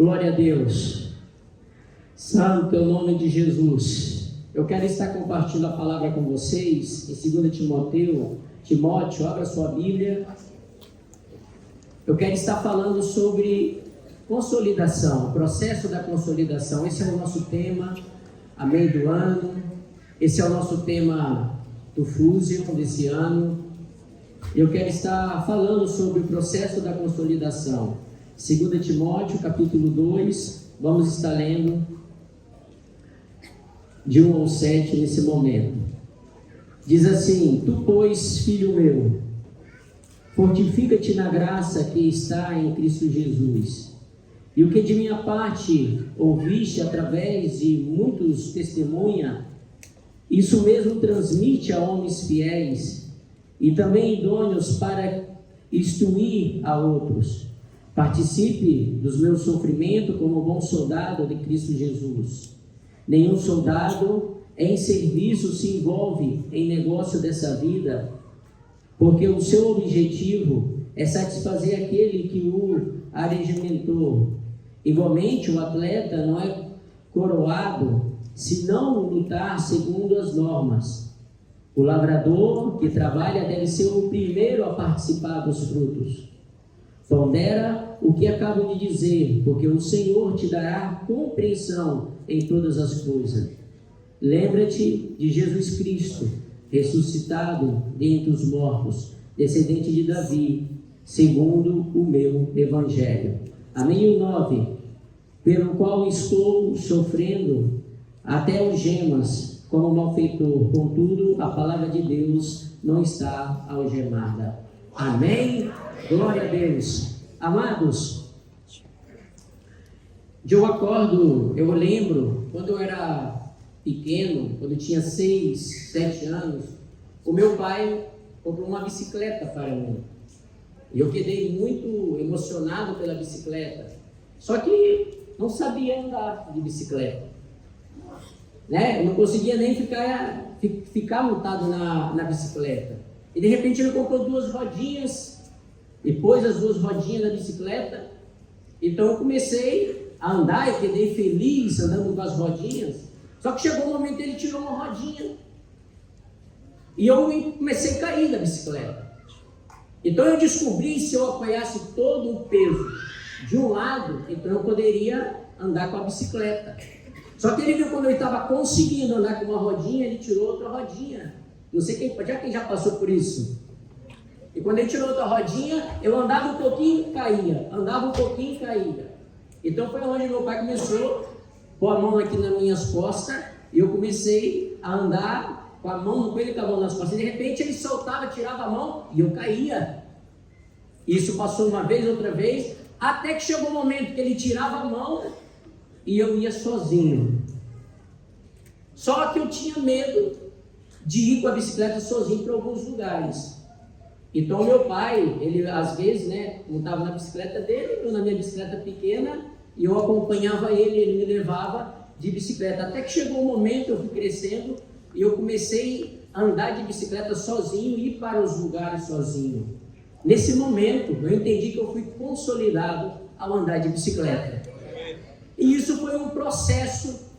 Glória a Deus. Santo é o nome de Jesus. Eu quero estar compartilhando a palavra com vocês em 2 Timóteo, abra sua Bíblia. Eu quero estar falando sobre consolidação, o processo da consolidação. Esse é o nosso tema, amém, do ano. Esse é o nosso tema do Fusion desse ano. Eu quero estar falando sobre o processo da consolidação. 2 Timóteo, capítulo 2, vamos estar lendo de 1 ao 7 nesse momento. Diz assim: Tu, pois, filho meu, fortifica-te na graça que está em Cristo Jesus. E o que de minha parte ouviste através de muitos testemunha, isso mesmo transmite a homens fiéis e também idôneos para instruir a outros. Participe dos meus sofrimentos como bom soldado de Cristo Jesus. Nenhum soldado em serviço se envolve em negócio dessa vida, porque o seu objetivo é satisfazer aquele que o aregimentou. Igualmente, o atleta não é coroado se não lutar segundo as normas. O lavrador que trabalha deve ser o primeiro a participar dos frutos. Pondera o que acabo de dizer, porque o Senhor te dará compreensão em todas as coisas. Lembra-te de Jesus Cristo, ressuscitado dentre os mortos, descendente de Davi, segundo o meu evangelho. Amém. 9. Pelo qual estou sofrendo até algemas, como malfeitor. Contudo, a palavra de Deus não está algemada. Amém. Glória a Deus. Amados, eu lembro, quando eu era pequeno, quando eu tinha 6, 7 anos, o meu pai comprou uma bicicleta para mim. E eu quedei muito emocionado pela bicicleta. Só que não sabia andar de bicicleta, né? Eu não conseguia nem ficar montado na bicicleta. E de repente ele comprou 2 rodinhas e pôs as 2 rodinhas na bicicleta. Então eu comecei a andar e quedei feliz andando com as rodinhas. Só que chegou um momento que ele tirou uma rodinha e eu comecei a cair da bicicleta. Então eu descobri, se eu apoiasse todo o peso de um lado, então eu poderia andar com a bicicleta. Só que ele viu, quando eu estava conseguindo andar com uma rodinha, ele tirou outra rodinha. Não sei quem já passou por isso. E quando ele tirou outra rodinha, eu andava um pouquinho e caía. Andava um pouquinho e caía. Então foi onde meu pai começou a pôr a mão aqui nas minhas costas. E eu comecei a andar com a mão, com ele com a mão nas costas. E de repente ele soltava, tirava a mão e eu caía. Isso passou uma vez, outra vez. Até que chegou um momento que ele tirava a mão e eu ia sozinho. Só que eu tinha medo de ir com a bicicleta sozinho para alguns lugares. Então meu pai, ele às vezes, montava na bicicleta dele, ou na minha bicicleta pequena, e eu acompanhava ele me levava de bicicleta. Até que chegou um momento, eu fui crescendo, e eu comecei a andar de bicicleta sozinho e ir para os lugares sozinho. Nesse momento, eu entendi que eu fui consolidado ao andar de bicicleta. E isso foi um processo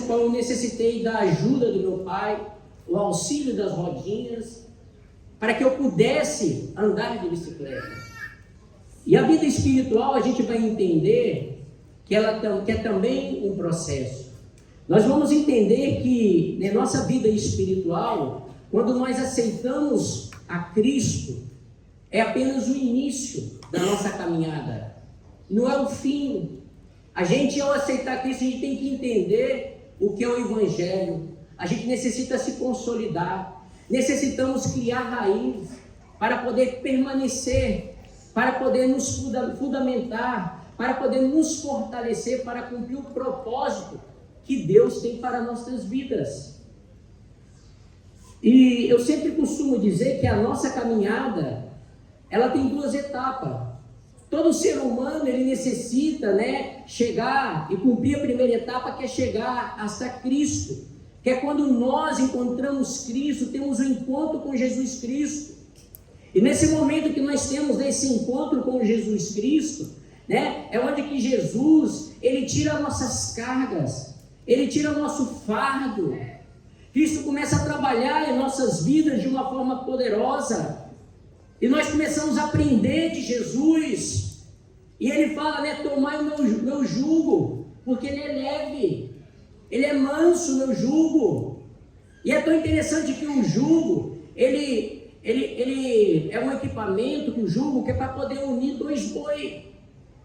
qual eu necessitei da ajuda do meu pai, o auxílio das rodinhas, para que eu pudesse andar de bicicleta. E a vida espiritual, a gente vai entender que é também um processo. Nós vamos entender que na nossa vida espiritual, quando nós aceitamos a Cristo, é apenas o início da nossa caminhada, não é o fim. A gente, ao aceitar Cristo, a gente tem que entender o que é o Evangelho. A gente necessita se consolidar, necessitamos criar raiz para poder permanecer, para poder nos fundamentar, para poder nos fortalecer, para cumprir o propósito que Deus tem para nossas vidas. E eu sempre costumo dizer que a nossa caminhada, ela tem 2 etapas. Todo ser humano, ele necessita, chegar e cumprir a primeira etapa, que é chegar hasta Cristo, que é quando nós encontramos Cristo, temos um encontro com Jesus Cristo. E nesse momento que nós temos esse encontro com Jesus Cristo, né? É onde que Jesus, ele tira nossas cargas, ele tira o nosso fardo. Cristo começa a trabalhar em nossas vidas de uma forma poderosa. E nós começamos a aprender de Jesus. E ele fala, né? Tomai o meu jugo, porque ele é leve. Ele é manso, meu jugo. E é tão interessante que o jugo, ele é um equipamento, o jugo, que é para poder unir dois bois.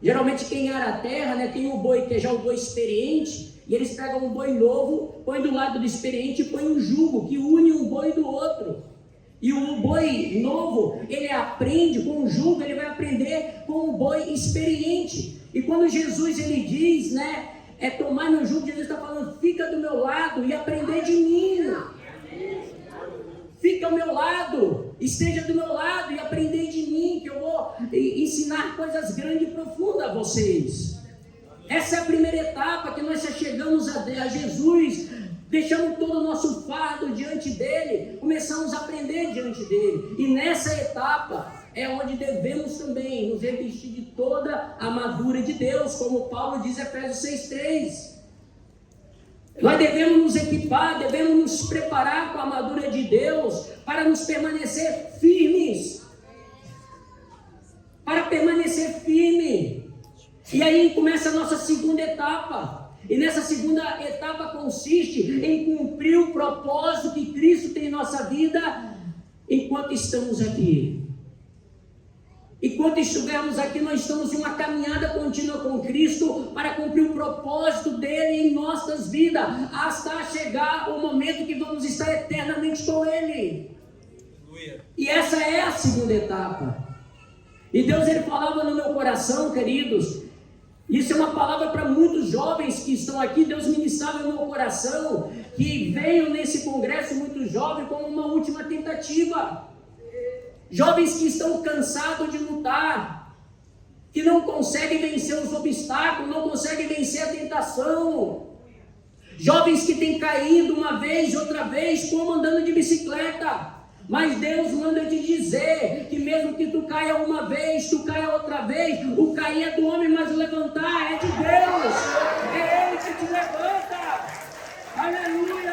Geralmente quem ara a terra, né, tem um boi que é já um boi experiente, e eles pegam um boi novo, põem do lado do experiente e põem um jugo que une um boi do outro. E o boi novo, ele aprende com o jugo, ele vai aprender com o boi experiente. E quando Jesus ele diz, né, tomar meu jugo, Jesus está falando, fica do meu lado e aprender de mim. Fica ao meu lado, esteja do meu lado e aprender de mim, que eu vou ensinar coisas grandes e profundas a vocês. Essa é a primeira etapa, que nós já chegamos a Jesus, deixamos todo o nosso fardo diante dele, começamos a aprender diante dele. E nessa etapa é onde devemos também nos revestir de toda a armadura de Deus, como Paulo diz em Efésios 6,3. Nós devemos nos equipar, devemos nos preparar com a armadura de Deus para nos permanecer firmes. Para permanecer firme. E aí começa a nossa segunda etapa. E nessa segunda etapa consiste em cumprir o propósito que Cristo tem em nossa vida enquanto estamos aqui. Enquanto estivermos aqui, nós estamos em uma caminhada contínua com Cristo para cumprir o propósito dele em nossas vidas, hasta chegar o momento que vamos estar eternamente com ele. E essa é a segunda etapa. E Deus ele falava no meu coração, queridos, isso é uma palavra para muitos jovens que estão aqui. Deus ministrava no meu coração que veio nesse congresso muito jovem como uma última tentativa. Jovens que estão cansados de lutar, que não conseguem vencer os obstáculos, não conseguem vencer a tentação. Jovens que têm caído uma vez, outra vez, como andando de bicicleta. Mas Deus manda te dizer que mesmo que tu caia uma vez, tu caia outra vez, o cair é do homem, mas o levantar é de Deus. É Ele que te levanta. Aleluia.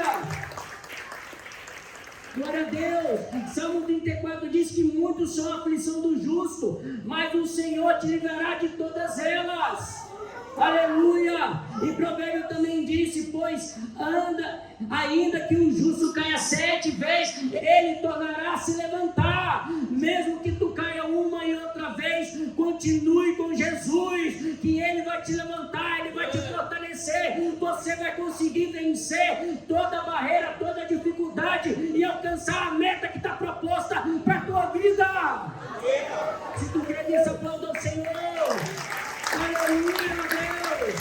Glória a Deus. Salmo 34 diz que muitos são a aflição do justo, mas o Senhor te livrará de todas elas. Aleluia. E Provérbio também disse, pois ainda que o justo caia 7 vezes, ele tornará a se levantar. Mesmo que tu caia uma e outra vez, continue com Jesus, que ele vai te levantar, ele vai te fortalecer. Você vai conseguir vencer toda barreira, toda dificuldade e alcançar a meta que está proposta para a tua vida. Se tu crê nisso, aplauda ao Senhor. Aleluia, Deus.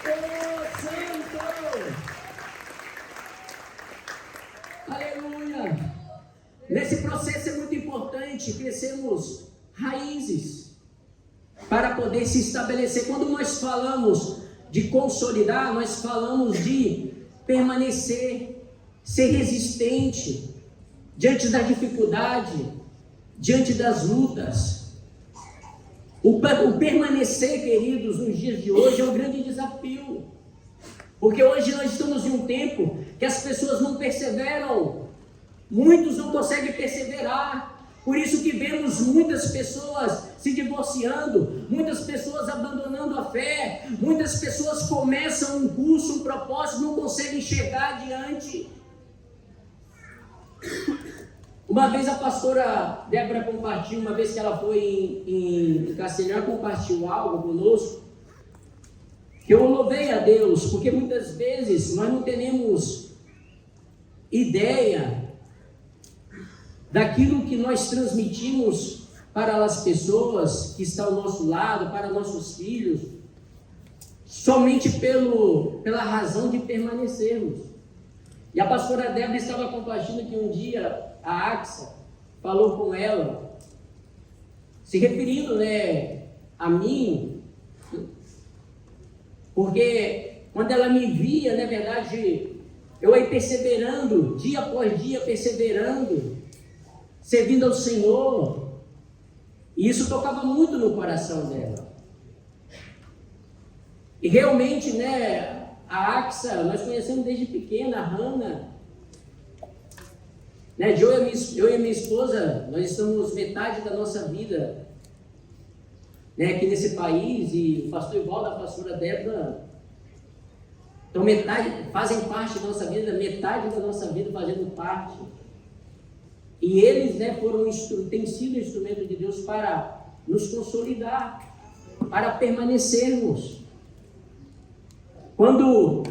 Oh, Santo. Aleluia. Nesse processo é muito importante crescermos raízes para poder se estabelecer. Quando nós falamos de consolidar, nós falamos de permanecer, ser resistente diante da dificuldade, diante das lutas. O permanecer, queridos, nos dias de hoje é um grande desafio. Porque hoje nós estamos em um tempo que as pessoas não perseveram. Muitos não conseguem perseverar. Por isso que vemos muitas pessoas se divorciando, muitas pessoas abandonando a fé, muitas pessoas começam um curso, um propósito, não conseguem chegar adiante. Uma vez a pastora Débora compartilhou, uma vez que ela foi em Castelhão, compartilhou algo conosco, que eu louvei a Deus, porque muitas vezes nós não temos ideia daquilo que nós transmitimos para as pessoas que estão ao nosso lado, para nossos filhos, somente pela razão de permanecermos. E a pastora Débora estava compartilhando que um dia a Axa falou com ela, se referindo, né, a mim, porque quando ela me via, na verdade, eu aí perseverando, dia após dia perseverando, servindo ao Senhor, e isso tocava muito no coração dela. E realmente, né, a Axa, nós conhecemos desde pequena, a Hannah. Né, eu e a minha esposa, nós estamos metade da nossa vida, né, aqui nesse país, e o pastor Ivaldo, a pastora Débora, então metade, fazem parte da nossa vida, metade da nossa vida fazendo parte. E eles, né, têm sido instrumento de Deus para nos consolidar, para permanecermos. Quando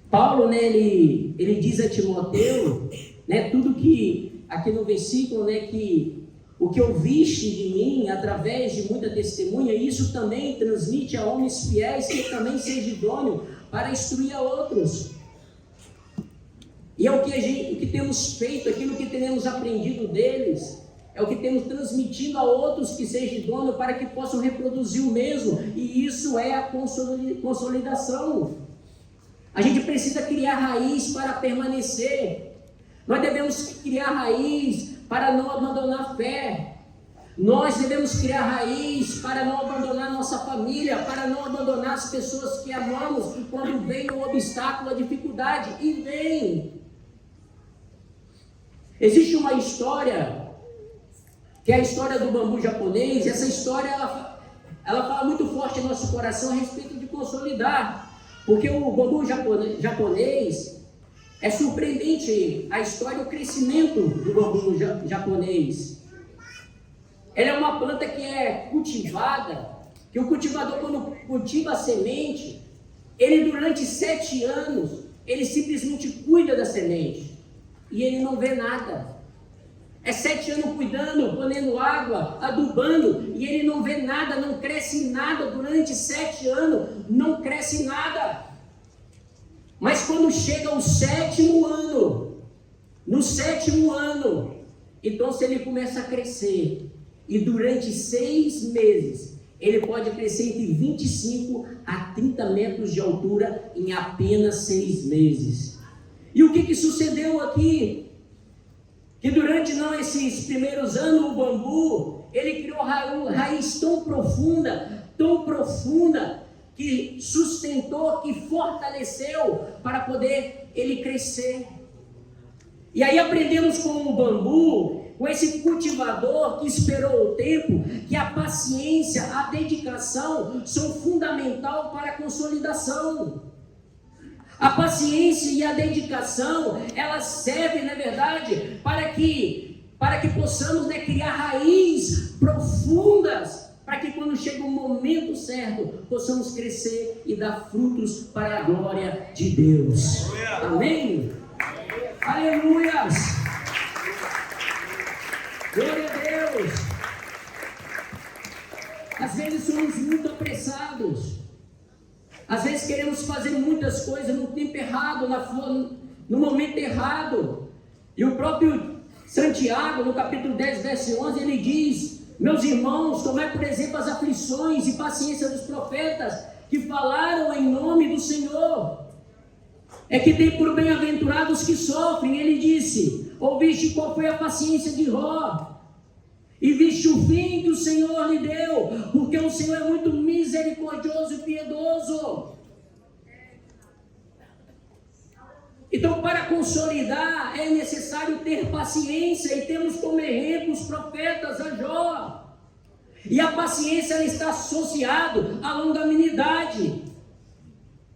Paulo, né, ele diz a Timóteo, né, tudo que, aqui no versículo, né, que o que ouviste de mim, através de muita testemunha, isso também transmite a homens fiéis, que também seja idôneo para instruir a outros. E é o que temos feito, aquilo que temos aprendido deles, é o que temos transmitido a outros que seja idôneo para que possam reproduzir o mesmo, e isso é a consolidação. A gente precisa criar raiz para permanecer. Nós devemos criar raiz para não abandonar a fé. Nós devemos criar raiz para não abandonar nossa família, para não abandonar as pessoas que amamos quando vem o obstáculo, a dificuldade, e vem. Existe uma história, que é a história do bambu japonês. Essa história, ela fala muito forte em nosso coração a respeito de consolidar, porque o bambu japonês, é surpreendente a história e o crescimento do bambu japonês. Ela é uma planta que é cultivada, que o cultivador, quando cultiva a semente, ele durante 7 anos, ele simplesmente cuida da semente, e ele não vê nada. É 7 anos cuidando, ponendo água, adubando, e ele não vê nada, não cresce nada. Durante 7 anos, não cresce nada. Mas quando chega o 7º ano, no 7º ano, então se ele começa a crescer, e durante 6 meses, ele pode crescer entre 25 a 30 metros de altura em apenas 6 meses. E o que sucedeu aqui? Que durante esses primeiros anos, o bambu, ele criou raiz tão profunda, que sustentou, que fortaleceu para poder ele crescer. E aí aprendemos com o bambu, com esse cultivador que esperou o tempo, que a paciência, a dedicação são fundamental para a consolidação. A paciência e a dedicação, elas servem, na verdade, para que possamos, né, criar raízes profundas, para que quando chega o momento certo, possamos crescer e dar frutos para a glória de Deus. Amém? Aleluias! Glória a Deus! Às vezes somos muito apressados. Às vezes queremos fazer muitas coisas no tempo errado, no momento errado. E o próprio Santiago, no capítulo 10, verso 11, ele diz: meus irmãos, tomai por exemplo as aflições e paciência dos profetas que falaram em nome do Senhor. É que tem por bem-aventurados que sofrem. Ele disse: ouviste qual foi a paciência de Jó, e viste o fim que o Senhor lhe deu, porque o Senhor é muito misericordioso e piedoso. Então, para consolidar, é necessário ter paciência, e temos como exemplo os profetas, a Jó. E a paciência, ela está associada à longanimidade,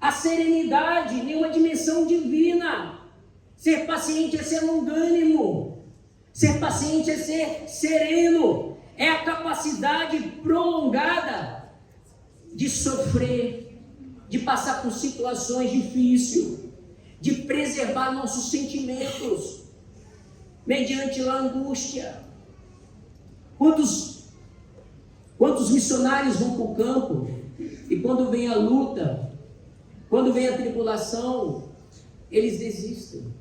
à serenidade, em uma dimensão divina. Ser paciente é ser longânimo, ser paciente é ser sereno, é a capacidade prolongada de sofrer, de passar por situações difíceis, de preservar nossos sentimentos mediante a angústia. Quantos missionários vão para o campo e quando vem a luta, quando vem a tribulação, eles desistem?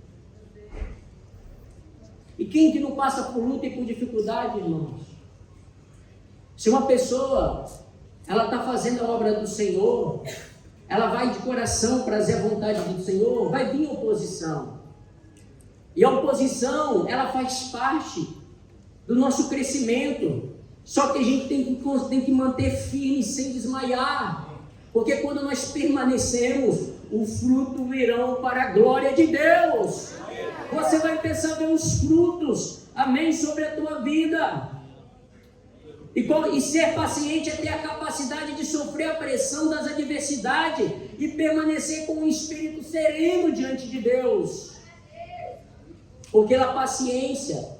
E quem que não passa por luta e por dificuldade, irmãos? Se uma pessoa, ela está fazendo a obra do Senhor, ela vai de coração prazer a vontade do Senhor, vai vir oposição. E a oposição, ela faz parte do nosso crescimento. Só que a gente tem que manter firme sem desmaiar. Porque quando nós permanecemos, o fruto virão para a glória de Deus. Você vai pensar ver os frutos, amém, sobre a tua vida. E ser paciente é ter a capacidade de sofrer a pressão das adversidades e permanecer com um espírito sereno diante de Deus. Porque a paciência,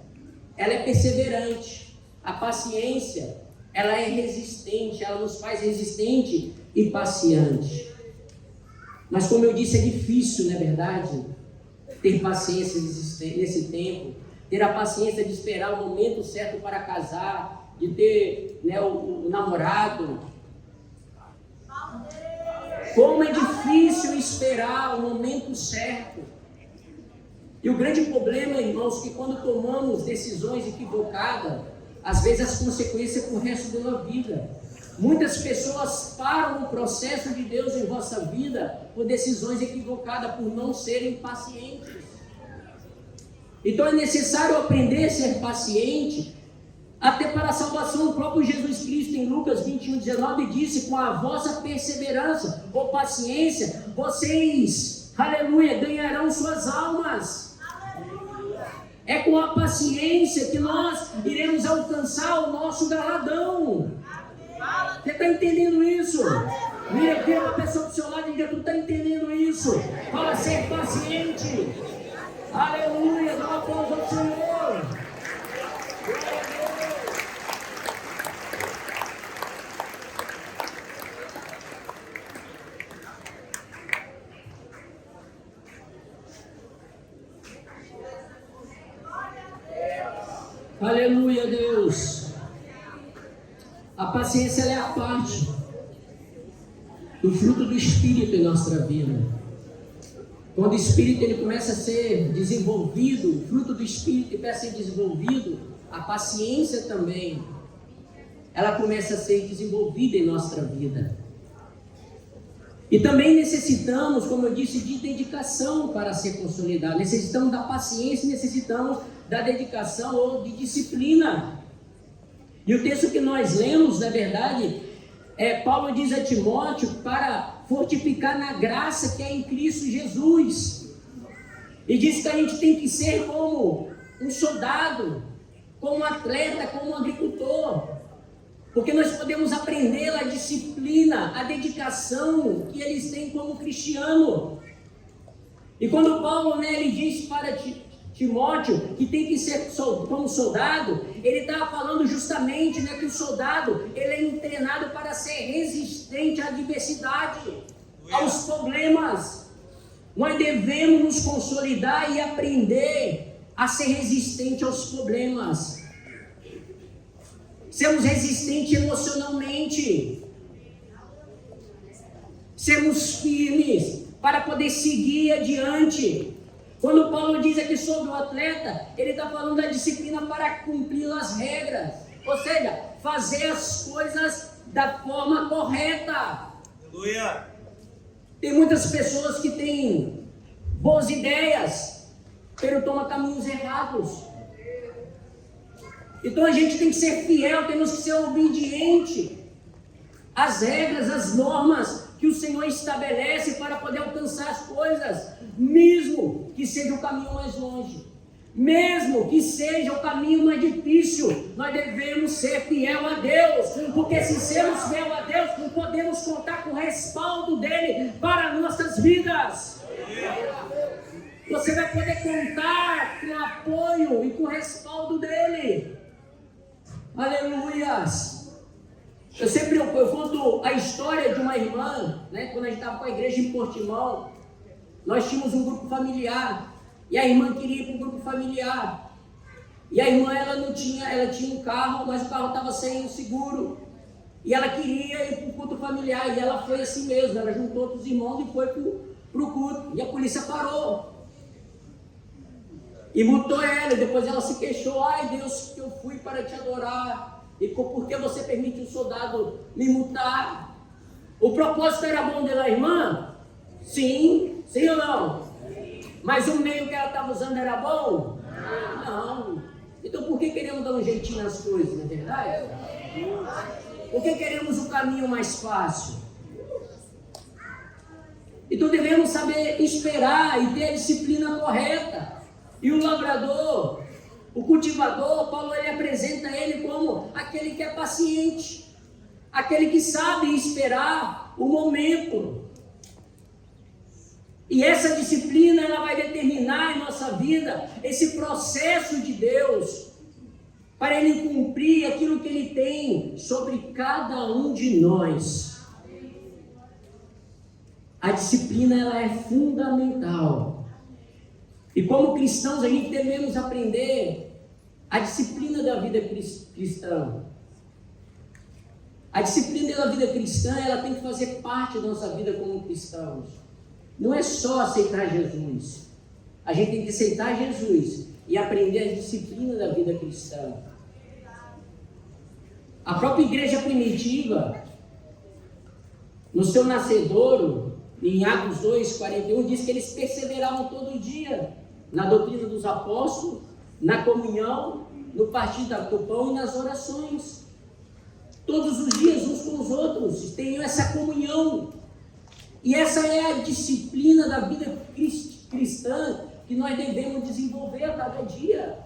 ela é perseverante. A paciência, ela é resistente, ela nos faz resistente e paciente. Mas como eu disse, é difícil, não é verdade? Ter paciência nesse tempo, ter a paciência de esperar o momento certo para casar, de ter, né, o namorado. Como é difícil esperar o momento certo. E o grande problema, irmãos, é que quando tomamos decisões equivocadas, às vezes as consequências para o resto da vida. Muitas pessoas param o processo de Deus em vossa vida por decisões equivocadas, por não serem pacientes. Então é necessário aprender a ser paciente, até para a salvação. O próprio Jesus Cristo, em Lucas 21:19, disse: com a vossa perseverança ou paciência, vocês, aleluia, ganharão suas almas. É com a paciência que nós iremos alcançar o nosso galardão. Você está entendendo isso? Mira, vira uma pessoa do seu lado e diga: tu está entendendo isso? Fala, ser paciente. Aleluia, dá uma aplauso ao Senhor. Aleluia, Deus. A paciência é a parte do fruto do Espírito em nossa vida. Quando o Espírito ele começa a ser desenvolvido, o fruto do Espírito começa a ser desenvolvido, a paciência também, ela começa a ser desenvolvida em nossa vida. E também necessitamos, como eu disse, de dedicação para ser consolidado. Necessitamos da paciência, necessitamos da dedicação ou de disciplina. E o texto que nós lemos, na verdade, Paulo diz a Timóteo para fortificar na graça que é em Cristo Jesus. E diz que a gente tem que ser como um soldado, como um atleta, como um agricultor. Porque nós podemos aprender a disciplina, a dedicação que eles têm como cristiano. E quando Paulo, ele diz para Timóteo que tem que ser como soldado, ele estava falando justamente, que o soldado ele é treinado para ser resistente à adversidade, aos problemas. Nós devemos nos consolidar e aprender a ser resistente aos problemas. Sermos resistentes emocionalmente. Sermos firmes para poder seguir adiante. Quando Paulo diz aqui sobre o atleta, ele está falando da disciplina para cumprir as regras. Ou seja, fazer as coisas da forma correta. Aleluia! Tem muitas pessoas que têm boas ideias, mas tomam caminhos errados. Então a gente tem que ser fiel, temos que ser obediente às regras, às normas que o Senhor estabelece para poder alcançar as coisas, mesmo que seja o caminho mais longe, mesmo que seja o caminho mais difícil. Nós devemos ser fiel a Deus, porque se sermos fiel a Deus, podemos contar com o respaldo dele para nossas vidas. Você vai poder contar com o apoio e com o respaldo dele. Aleluias! Eu conto a história de uma irmã, quando a gente estava com a igreja em Portimão. Nós tínhamos um grupo familiar, e a irmã queria ir para o grupo familiar. E a irmã, ela tinha um carro, mas o carro estava sem o seguro. E ela queria ir para o culto familiar, e ela foi assim mesmo, ela juntou outros irmãos e foi para o culto. E a polícia parou. E multou ela, e depois ela se queixou: ai Deus, que eu fui para te adorar. E por que você permite um soldado me multar? O propósito era bom dela, irmã? Sim ou não? Mas o meio que ela estava usando era bom? Não. Então por que queremos dar um jeitinho nas coisas, não é verdade? Por que queremos o caminho mais fácil? Então devemos saber esperar e ter a disciplina correta. E o lavrador, o cultivador, Paulo ele apresenta ele como aquele que é paciente, aquele que sabe esperar o momento. E essa disciplina ela vai determinar em nossa vida esse processo de Deus para Ele cumprir aquilo que Ele tem sobre cada um de nós. A disciplina ela é fundamental. E como cristãos a gente devemos aprender a disciplina da vida cristã. A disciplina da vida cristã ela tem que fazer parte da nossa vida como cristãos. Não é só aceitar Jesus. A gente tem que aceitar Jesus e aprender a disciplina da vida cristã. A própria igreja primitiva, no seu nascedouro, em Atos 2:41, diz que eles perseveravam todo dia na doutrina dos apóstolos, na comunhão, no partir do pão e nas orações. Todos os dias uns com os outros, tenham essa comunhão. E essa é a disciplina da vida cristã que nós devemos desenvolver a cada dia,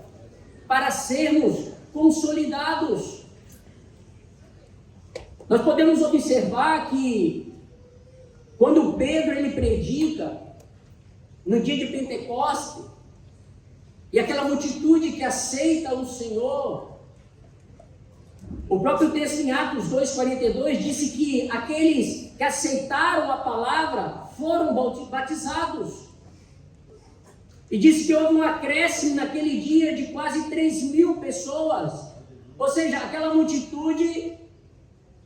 para sermos consolidados. Nós podemos observar que, quando Pedro ele predica, no dia de Pentecostes, e aquela multitude que aceita o Senhor, o próprio texto em Atos 2:42 disse que aqueles que aceitaram a palavra foram batizados. E disse que houve um acréscimo naquele dia de quase 3.000 pessoas. Ou seja, aquela multitude,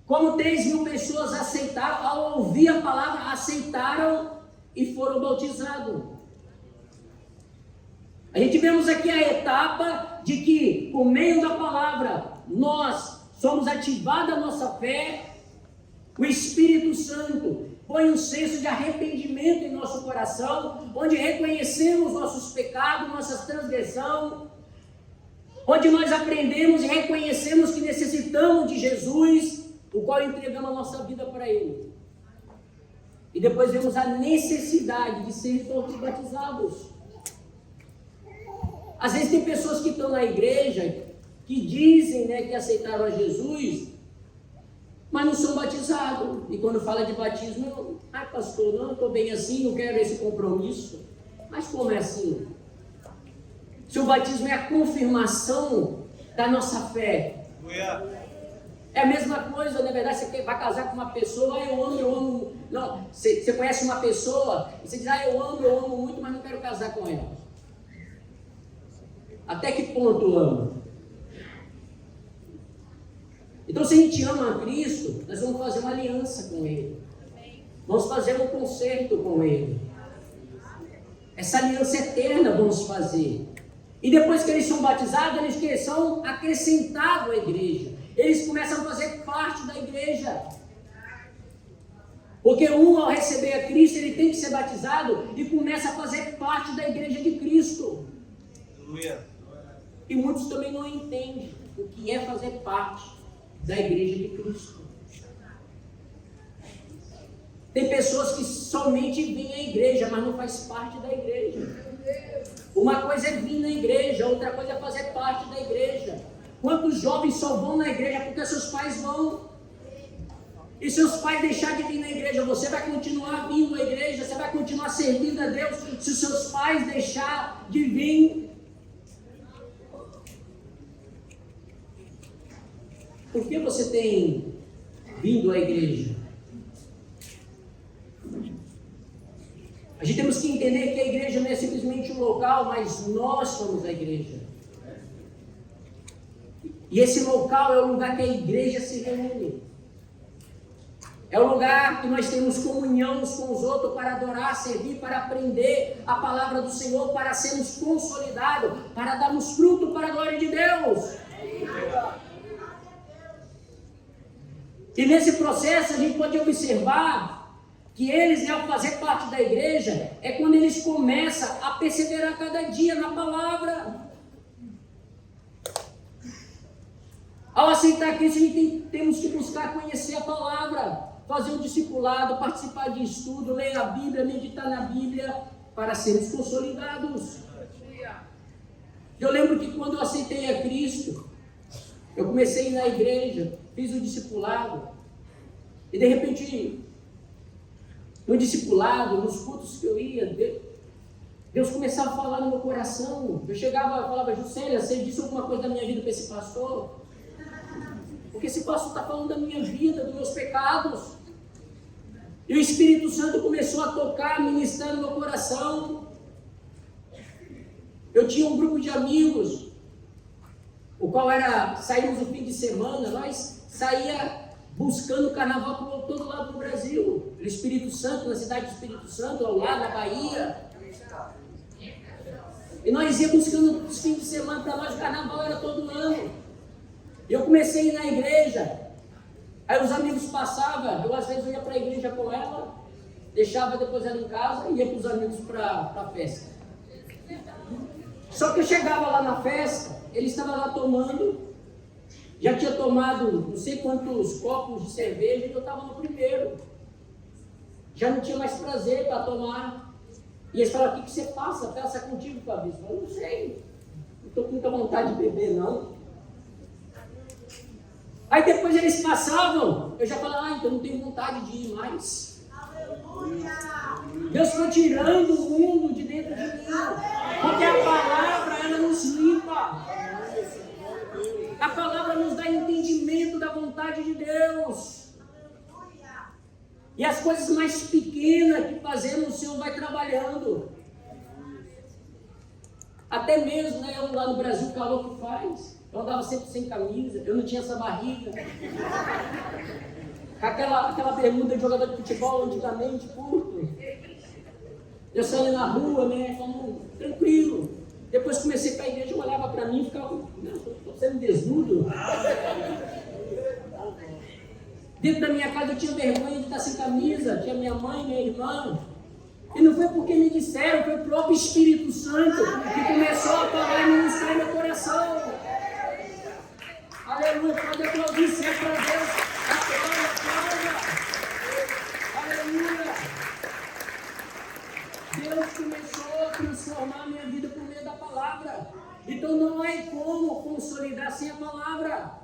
como 3.000 pessoas aceitaram, ao ouvir a palavra, aceitaram e foram bautizados. A gente vemos aqui a etapa de que, por meio da palavra, nós somos ativada a nossa fé, o Espírito Santo põe um senso de arrependimento em nosso coração, onde reconhecemos nossos pecados, nossas transgressões, onde nós aprendemos e reconhecemos que necessitamos de Jesus, o qual entregamos a nossa vida para Ele. E depois vemos a necessidade de ser todos batizados. Às vezes tem pessoas que estão na igreja, que dizem, que aceitaram a Jesus, mas não são batizados. E quando fala de batismo, pastor, não, estou bem assim, não quero esse compromisso. Mas como é assim? Se o batismo é a confirmação da nossa fé. É a mesma coisa, na verdade, você vai casar com uma pessoa, eu amo. Não, você conhece uma pessoa, e você diz, eu amo muito, mas não quero casar com ela. Até que ponto ama? Então, se a gente ama a Cristo, nós vamos fazer uma aliança com Ele. Vamos fazer um concerto com Ele. Essa aliança eterna vamos fazer. E depois que eles são batizados, eles são acrescentados à igreja. Eles começam a fazer parte da igreja. Porque ao receber a Cristo, ele tem que ser batizado e começa a fazer parte da igreja de Cristo. E muitos também não entendem o que é fazer parte da igreja de Cristo. Tem pessoas que somente vêm à igreja, mas não faz parte da igreja. Uma coisa é vir na igreja, outra coisa é fazer parte da igreja. Quantos jovens só vão na igreja porque seus pais vão? E seus pais deixarem de vir na igreja, você vai continuar vindo à igreja, você vai continuar servindo a Deus, se os seus pais deixarem de vir. Por que você tem vindo à igreja? A gente temos que entender que a igreja não é simplesmente um local, mas nós somos a igreja. E esse local é o lugar que a igreja se reúne. É o lugar que nós temos comunhão uns com os outros para adorar, servir, para aprender a palavra do Senhor, para sermos consolidados, para darmos fruto para a glória de Deus. E nesse processo a gente pode observar que eles, ao fazer parte da igreja, é quando eles começam a perseverar cada dia na palavra. Ao aceitar Cristo, a gente temos que buscar conhecer a palavra, fazer um discipulado, participar de estudo, ler a Bíblia, meditar na Bíblia, para sermos consolidados. Eu lembro que quando eu aceitei a Cristo, eu comecei a ir na igreja, fiz o discipulado, e de repente, no discipulado, nos cultos que eu ia, Deus começava a falar no meu coração. Eu chegava e falava: Juscelia, você disse alguma coisa da minha vida para esse pastor? Porque esse pastor está falando da minha vida, dos meus pecados. E o Espírito Santo começou a tocar, ministrar no meu coração. Eu tinha um grupo de amigos, o qual saímos no fim de semana, nós saía buscando carnaval por todo lado do Brasil, no Espírito Santo, na cidade do Espírito Santo, lá na Bahia. E nós íamos buscando os fins de semana, para nós o carnaval era todo ano. Eu comecei a ir na igreja, aí os amigos passavam, às vezes eu ia para a igreja com ela, deixava depois ela em casa e ia com os amigos para a festa. Só que eu chegava lá na festa, ele estava lá tomando, já tinha tomado não sei quantos copos de cerveja e eu estava no primeiro. Já não tinha mais prazer para tomar. E eles falaram: o que você passa? Passa contigo, Fabrício. Eu não sei, não estou com muita vontade de beber, não. Aí depois eles passavam, eu já falava: então não tenho vontade de ir mais. Aleluia! Deus foi tirando o mundo de dentro de mim, porque a palavra, ela nos limpa. A palavra nos dá entendimento da vontade de Deus. E as coisas mais pequenas que fazemos, o Senhor vai trabalhando. Até mesmo, eu lá no Brasil, o calor que faz, eu andava sempre sem camisa, eu não tinha essa barriga. Aquela bermuda de jogador de futebol antigamente, curto. Eu saía na rua, como tranquilo. Depois comecei para a igreja, eu olhava para mim e ficava: estou sendo desnudo. Dentro da minha casa eu tinha vergonha de estar sem camisa, tinha minha mãe, minha irmã. E não foi porque me disseram, foi o próprio Espírito Santo que começou a falar e ministrar meu coração. Aleluia, pode aplaudir sempre para Deus. Aleluia. Deus começou a transformar a minha vida por meio da palavra. Então não há como consolidar sem a palavra.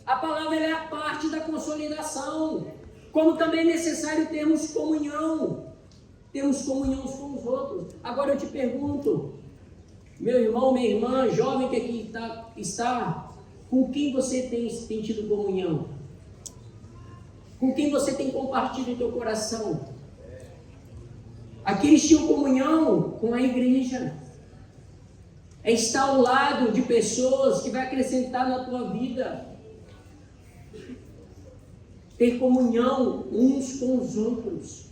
A palavra é a parte da consolidação. Como também é necessário termos comunhão. Termos comunhão uns com os outros. Agora eu te pergunto, meu irmão, minha irmã, jovem que aqui está, com quem você tem tido comunhão? Com quem você tem compartilhado o teu coração? Aqueles tinham comunhão com a igreja. É estar ao lado de pessoas que vai acrescentar na tua vida. Ter comunhão uns com os outros.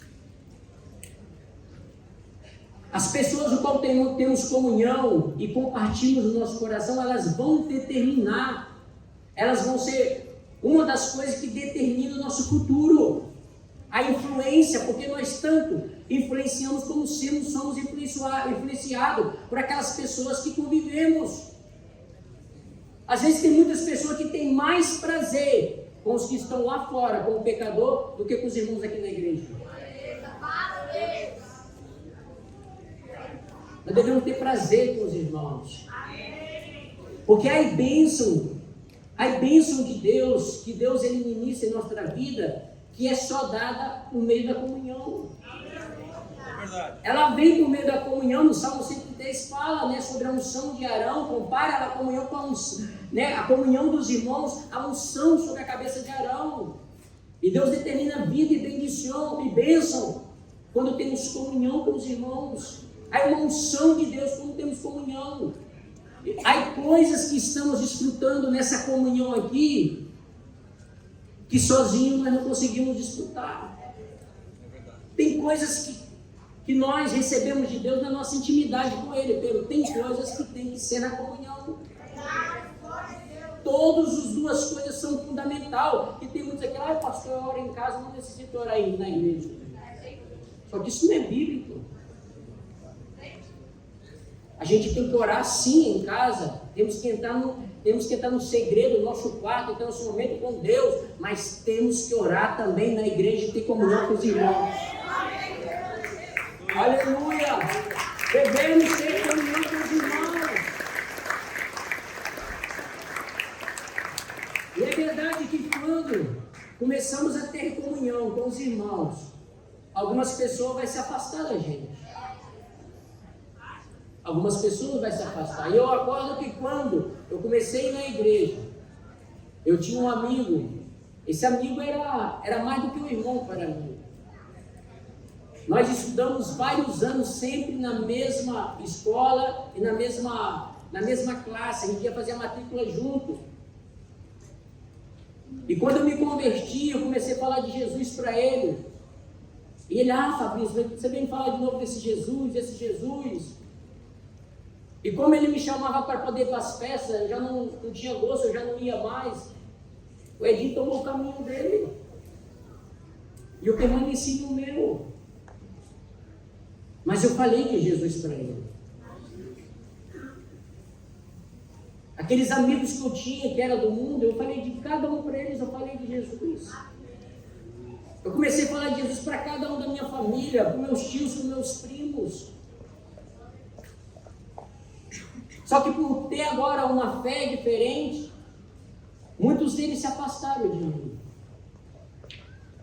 As pessoas com qual temos comunhão e compartilhamos o nosso coração, elas vão determinar, elas vão ser uma das coisas que determina o nosso futuro. A influência, porque nós tanto influenciamos como somos influenciados por aquelas pessoas que convivemos. Às vezes tem muitas pessoas que têm mais prazer com os que estão lá fora, com o pecador, do que com os irmãos aqui na igreja. Nós devemos ter prazer com os irmãos. Porque a bênção de Deus, que Deus ele ministra em nossa vida, que é só dada por meio da comunhão. Ela vem por meio da comunhão. No Salmo 103 fala, sobre a unção de Arão, compara a comunhão com a unção, a comunhão dos irmãos, a unção sobre a cabeça de Arão. E Deus determina vida e bendição e bênção quando temos comunhão com os irmãos. Há uma unção de Deus quando temos comunhão. Há coisas que estamos desfrutando nessa comunhão aqui que sozinhos nós não conseguimos desfrutar. Tem coisas que nós recebemos de Deus na nossa intimidade com Ele, Pedro. Tem coisas que tem que ser na comunhão. Todas as duas coisas são fundamentais. E tem muitos aqui: pastor, eu oro em casa, não necessito orar aí na igreja. Só que isso não é bíblico. A gente tem que orar sim em casa, temos que entrar no segredo do nosso quarto, ter nosso momento com Deus, mas temos que orar também na igreja e ter comunhão com os irmãos. Aleluia! Devemos ter comunhão com os irmãos. E é verdade que quando começamos a ter comunhão com os irmãos, algumas pessoas vão se afastar da gente. Algumas pessoas vão se afastar. E eu acordo que quando eu comecei na igreja, eu tinha um amigo. Esse amigo era mais do que um irmão para mim. Nós estudamos vários anos sempre na mesma escola e na mesma classe. A gente ia fazer a matrícula junto. E quando eu me converti, eu comecei a falar de Jesus para ele. E ele, Fabrício, você vem falar de novo desse Jesus. E como ele me chamava para poder ir para as festas, eu já não tinha gosto, eu já não ia mais. O Edinho tomou o caminho dele. E eu permaneci no meu. Mas eu falei de Jesus para ele. Aqueles amigos que eu tinha, que era do mundo, eu falei de cada um para eles, eu falei de Jesus. Eu comecei a falar de Jesus para cada um da minha família, para meus tios, para meus primos. Só que por ter agora uma fé diferente, muitos deles se afastaram de mim.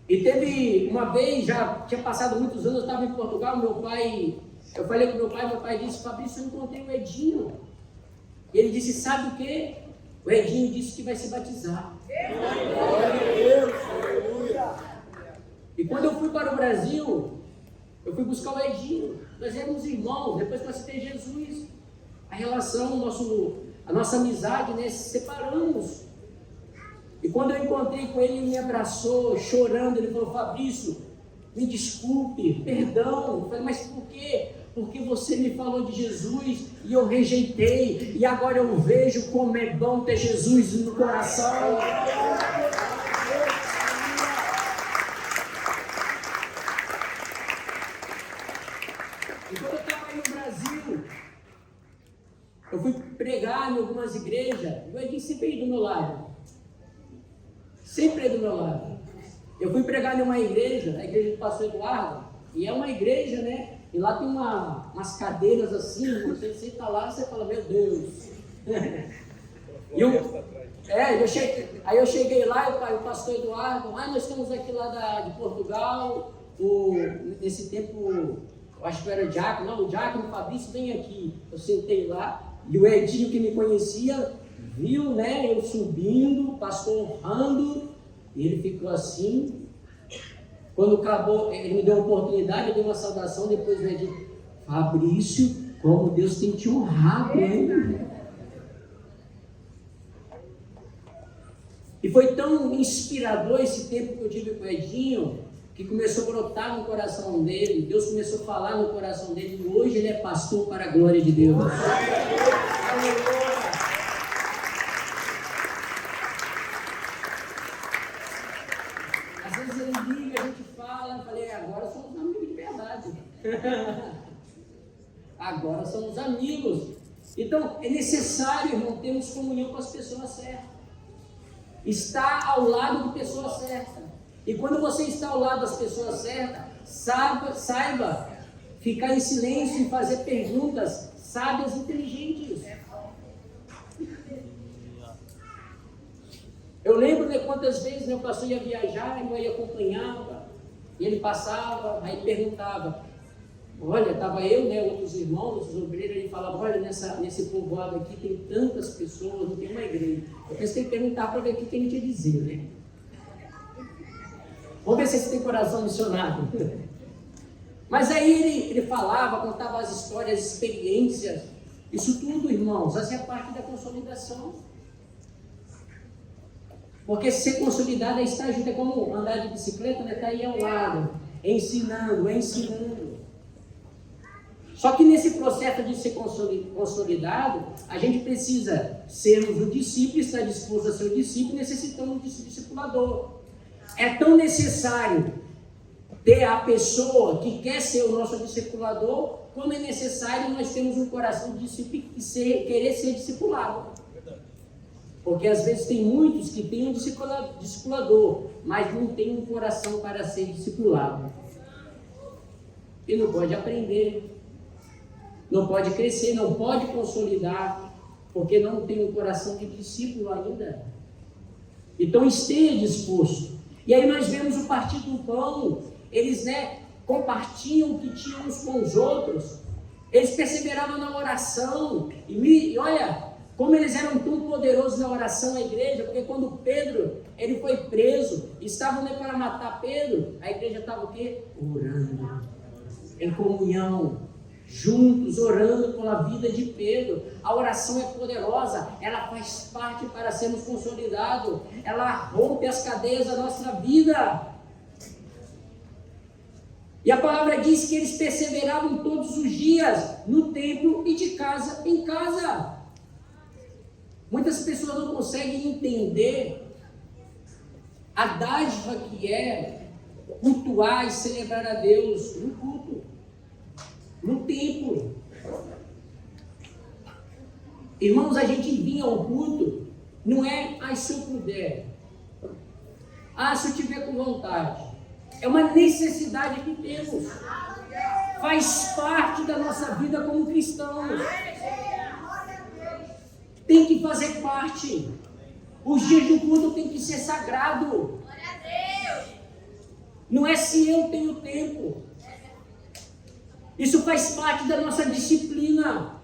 E teve uma vez, já tinha passado muitos anos, eu estava em Portugal, eu falei com meu pai disse, Fabrício, eu encontrei o Edinho. E ele disse, sabe o quê? O Edinho disse que vai se batizar. E quando eu fui para o Brasil, eu fui buscar o Edinho. Nós éramos irmãos, depois que eu aceitei Jesus. A relação, a nossa amizade, né, se separamos. E quando eu encontrei com ele, ele me abraçou, chorando. Ele falou, Fabrício, me desculpe, perdão. Eu falei, mas por quê? Porque você me falou de Jesus e eu rejeitei. E agora eu vejo como é bom ter Jesus no coração. E quando eu estava aí no Brasil, eu fui pregar em algumas igrejas, o Edinho sempre ia do meu lado. Sempre ia do meu lado. Eu fui pregar em uma igreja, a igreja do pastor Eduardo, e é uma igreja, né? E lá tem umas cadeiras assim, você senta lá, você fala, meu Deus. Aí eu cheguei lá, e o pastor Eduardo, nós estamos aqui lá de Portugal, nesse tempo, eu acho que era o Diácono Fabrício, vem aqui. Eu sentei lá, e o Edinho, que me conhecia, viu, né, eu subindo, o pastor honrando, e ele ficou assim. Quando acabou, ele me deu uma oportunidade, eu dei uma saudação, depois o Edinho, Fabrício, como Deus tem te honrado, hein? E foi tão inspirador esse tempo que eu tive com o Edinho, que começou a brotar no coração dele, Deus começou a falar no coração dele, e hoje ele é pastor para a glória de Deus. Às vezes ele liga, a gente fala, eu falei, agora somos amigos de verdade. Agora somos amigos. Então é necessário, irmão, termos comunhão com as pessoas certas. Estar ao lado de pessoas certas. E quando você está ao lado das pessoas certas, saiba ficar em silêncio e fazer perguntas sábias e inteligentes. Eu lembro de quantas vezes meu pastor ia viajar, e eu acompanhava, e ele passava, aí perguntava, olha, estava eu, né, outros irmãos, outros obreiros, ele falava, olha, nesse povoado aqui tem tantas pessoas, não tem uma igreja. Eu pensei em perguntar para ver o que ele tinha a dizer, né? Vamos ver se esse tem coração missionário. Mas aí ele falava, contava as histórias, as experiências. Isso tudo, irmãos, essa é a parte da consolidação. Porque ser consolidado é estar junto, é como andar de bicicleta, né? Está aí ao lado, ensinando. Só que nesse processo de ser consolidado, a gente precisa sermos um discípulo, estar disposto a ser um discípulo, necessitamos de um discipulador. É tão necessário ter a pessoa que quer ser o nosso discipulador, como é necessário nós termos um coração de querer ser discipulado. Porque às vezes tem muitos que têm um discipulador, mas não tem um coração para ser discipulado. E não pode aprender, não pode crescer, não pode consolidar, porque não tem um coração de discípulo ainda. Então esteja disposto. E aí nós vemos o partir do pão, eles compartilham o que tinham uns com os outros, eles perseveravam na oração, e olha, como eles eram tão poderosos na oração na igreja, porque quando Pedro, ele foi preso, estavam para matar Pedro, a igreja estava o quê? Orando, em comunhão, juntos, orando pela vida de Pedro. A oração é poderosa, ela faz parte para sermos consolidados, ela rompe as cadeias da nossa vida. E a palavra diz que eles perseveravam todos os dias, no templo e de casa em casa. Muitas pessoas não conseguem entender a dádiva que é cultuar e celebrar a Deus no culto, no templo. Irmãos, a gente vinha ao culto, não é, se eu puder, se eu tiver com vontade. É uma necessidade que temos. Faz parte da nossa vida como cristãos. Tem que fazer parte. Os dias do culto tem que ser sagrado. Não é se eu tenho tempo. Isso faz parte da nossa disciplina.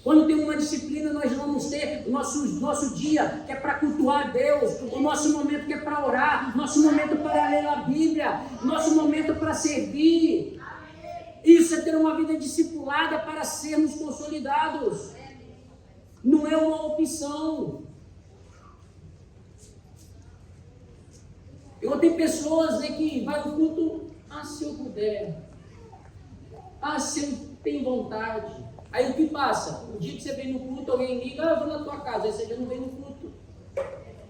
Quando tem uma disciplina, nós vamos ter o nosso dia que é para cultuar a Deus, o nosso momento que é para orar, o nosso momento para ler a Bíblia, o nosso momento para servir. Isso é ter uma vida discipulada para sermos consolidados. Não é uma opção. Tem pessoas que vai ao culto, se eu puder, se eu tenho vontade. Aí o que passa? O dia que você vem no culto, alguém liga, eu vou na tua casa, aí você já não vem no culto.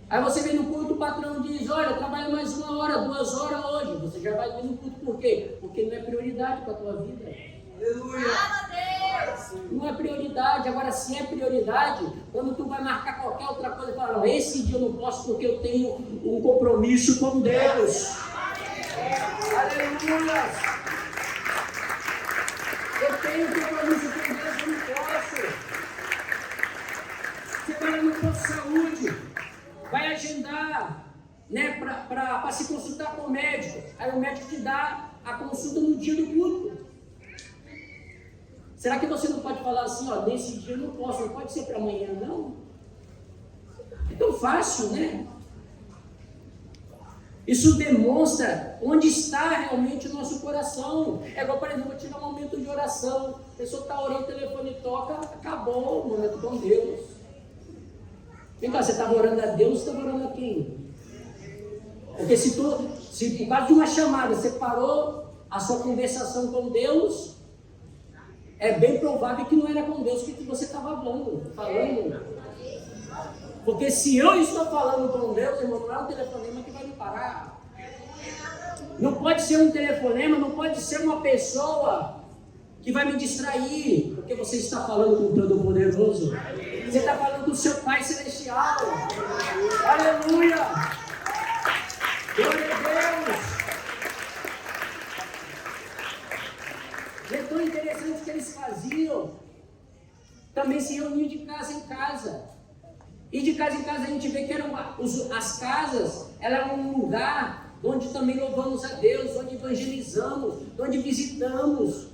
Aí você vem no culto, o patrão diz, olha, eu trabalho mais 1 hora, 2 horas hoje. Você já vai vir no culto, por quê? Porque não é prioridade para a tua vida. Aleluia! Não é prioridade. Agora, se é prioridade, quando tu vai marcar qualquer outra coisa, fala, não, esse dia eu não posso porque eu tenho um compromisso com Deus. Aleluia! Eu tenho compromisso com Deus, eu não posso. Você vai no posto de saúde, vai agendar, para se consultar com o médico. Aí o médico te dá a consulta no dia do culto. Será que você não pode falar assim, nesse dia eu não posso, não pode ser para amanhã, não? É tão fácil, né? Isso demonstra onde está realmente o nosso coração. É igual, por exemplo, eu tive um momento de oração, a pessoa está orando, o telefone toca, acabou o momento com Deus. Vem cá, você estava orando a Deus, você estava orando a quem? Porque se por causa de uma chamada você parou a sua conversação com Deus, é bem provável que não era com Deus que você estava falando. Porque se eu estou falando com Deus, irmão, não é um telefonema que vai me parar. Não pode ser um telefonema, não pode ser uma pessoa que vai me distrair, porque você está falando com o Todo-Poderoso. Você está falando do seu Pai Celestial. Aleluia! Glória a Deus! É tão interessante que eles faziam. Também se reuniam de casa em casa. E de casa em casa a gente vê que as casas, eram um lugar onde também louvamos a Deus, onde evangelizamos, onde visitamos.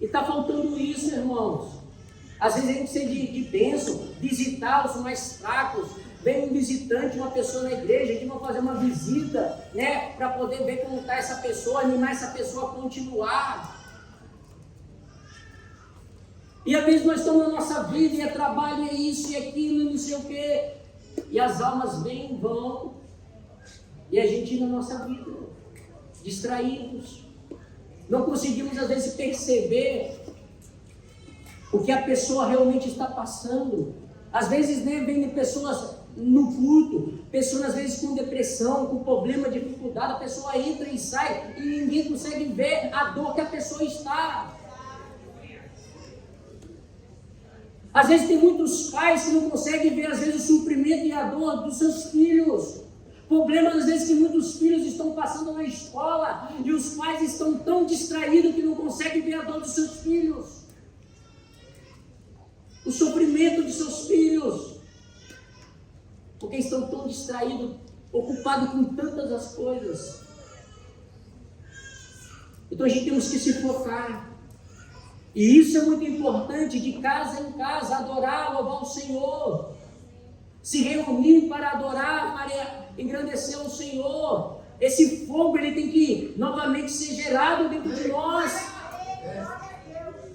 E está faltando isso, irmãos. Às vezes a gente precisa de bênção, visitar os mais fracos. Vem um visitante, uma pessoa na igreja, a gente vai fazer uma visita, para poder ver como está essa pessoa, animar essa pessoa a continuar. E às vezes nós estamos na nossa vida, e é trabalho, é isso, e aquilo, e não sei o quê. E as almas vêm e vão, e a gente na nossa vida, distraídos. Não conseguimos às vezes perceber o que a pessoa realmente está passando. Às vezes vêm pessoas no culto, pessoas às vezes com depressão, com problema, dificuldade, a pessoa entra e sai e ninguém consegue ver a dor que a pessoa está. Às vezes tem muitos pais que não conseguem ver às vezes o sofrimento e a dor dos seus filhos. Problemas às vezes que muitos filhos estão passando na escola e os pais estão tão distraídos que não conseguem ver a dor dos seus filhos. O sofrimento de seus filhos. Porque estão tão distraídos, ocupados com tantas as coisas. Então a gente temos que se focar. E isso é muito importante, de casa em casa, adorar, louvar o Senhor. Se reunir para adorar, para engrandecer o Senhor. Esse fogo, ele tem que novamente ser gerado dentro de nós.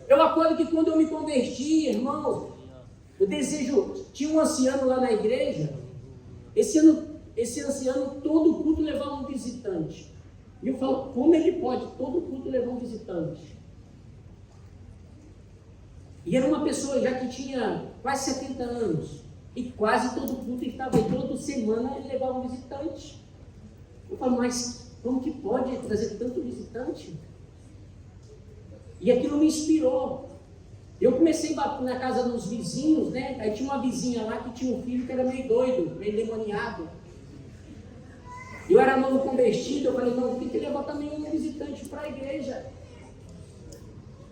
Eu acordo que quando eu me converti, irmão, eu desejo, tinha um anciano lá na igreja, esse anciano, todo culto levava um visitante. E eu falo, como ele pode todo culto levar um visitante? E era uma pessoa já que tinha quase 70 anos. E quase todo culto estava aí, toda semana ele levava um visitante. Eu falo, mas como que pode trazer tanto visitante? E aquilo me inspirou. Eu comecei a bater na casa dos vizinhos, né? Aí tinha uma vizinha lá que tinha um filho que era meio doido, meio demoniado. Eu era novo convertido, eu falei, não, tem que levar também um visitante para a igreja.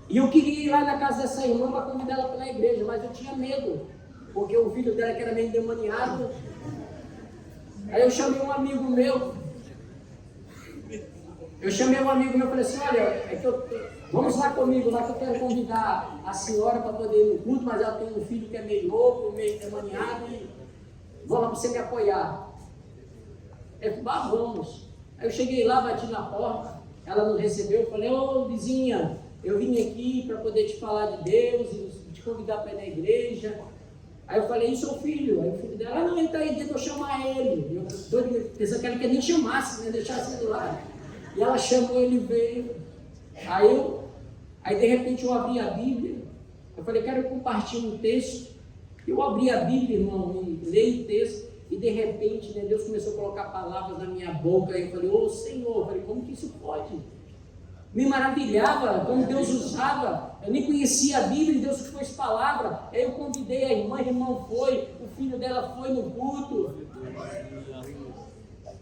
E eu queria ir lá na casa dessa irmã para convidar ela para a igreja, mas eu tinha medo, porque o filho dela que era meio demoniado. Aí eu chamei um amigo meu. Eu falei assim, olha, vamos lá comigo, lá que eu quero convidar a senhora para poder ir no culto, mas ela tem um filho que é meio louco, meio demoniado, e vou lá para você me apoiar. Eu falei, vamos. Aí eu cheguei lá, bati na porta, ela não recebeu, eu falei, ô vizinha, eu vim aqui para poder te falar de Deus e te convidar para ir na igreja. Aí eu falei, e seu filho? Aí o filho dela, não, ele está aí dentro, eu chamar ele. Eu pensando que ela queria nem chamasse, né, deixasse ele lá. E ela chamou, ele veio. Aí de repente eu abri a Bíblia. Eu falei, quero compartilhar um texto. Eu abri a Bíblia, irmão, e leio o texto. E de repente, né, Deus começou a colocar palavras na minha boca. Aí eu falei, ô Senhor, eu falei, como que isso pode? Me maravilhava como Deus usava. Eu nem conhecia a Bíblia e Deus pôs palavra. Aí eu convidei a irmã foi, o filho dela foi no culto.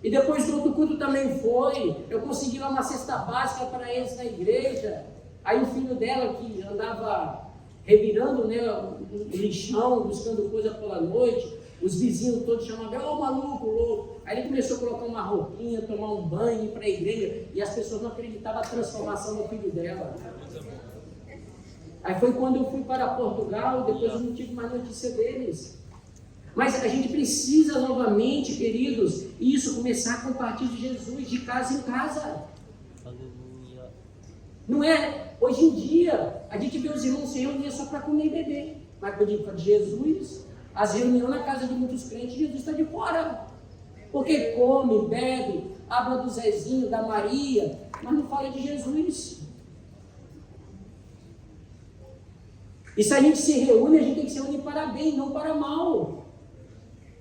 E depois do outro culto também foi. Eu consegui lá uma cesta básica para eles na igreja. Aí o filho dela que andava revirando, né, o lixão, buscando coisa pela noite, os vizinhos todos chamavam, ô maluco, louco. Aí ele começou a colocar uma roupinha, tomar um banho, ir para a igreja, e as pessoas não acreditavam na transformação do filho dela. Aí foi quando eu fui para Portugal, depois eu não tive mais notícia deles. Mas a gente precisa novamente, queridos, isso, começar a compartilhar de Jesus de casa em casa. Não é, hoje em dia, a gente vê os irmãos se reunir só para comer e beber. Mas quando a gente fala de Jesus, as reuniões na casa de muitos crentes, Jesus está de fora. Porque come, bebe, habla do Zezinho, da Maria, mas não fala de Jesus. E se a gente se reúne, a gente tem que se reunir para bem, não para mal.